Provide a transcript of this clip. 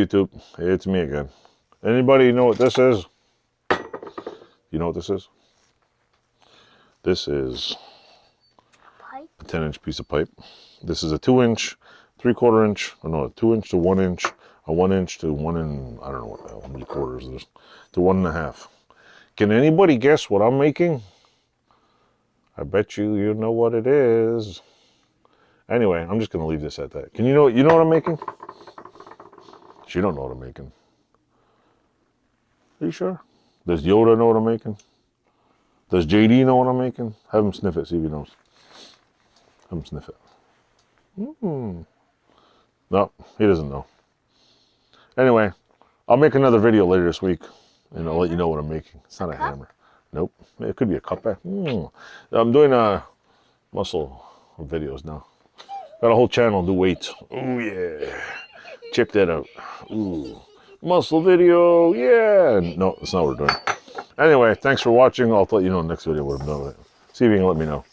YouTube? It's me again. Anybody know what this is? You know what this is? This is Pipe? a 10-inch piece of pipe. This is a 2-inch, 3/4 inch, or no, a 2-inch to 1 inch, a 1 inch to 1 and I don't know what the hell, how many quarters it is, to 1.5. Can anybody guess what I'm making? I bet you know what it is. Anyway, I'm just gonna leave this at that. Can you know what I'm making? You don't know what I'm making. Are you sure? Does Yoda know what I'm making? Does JD know what I'm making? Have him sniff it, see if he knows. Have him sniff it. No, he doesn't know. Anyway, I'll make another video later this week, and I'll let you know what I'm making. It's not a hammer. Nope. It could be a cup. I'm doing muscle videos now. Got a whole channel, do weights. Oh yeah. Check that out. Ooh. Muscle video, yeah. No, that's not what we're doing. Anyway, thanks for watching. I'll let you know in the next video what I'm doing with it. See if you can let me know.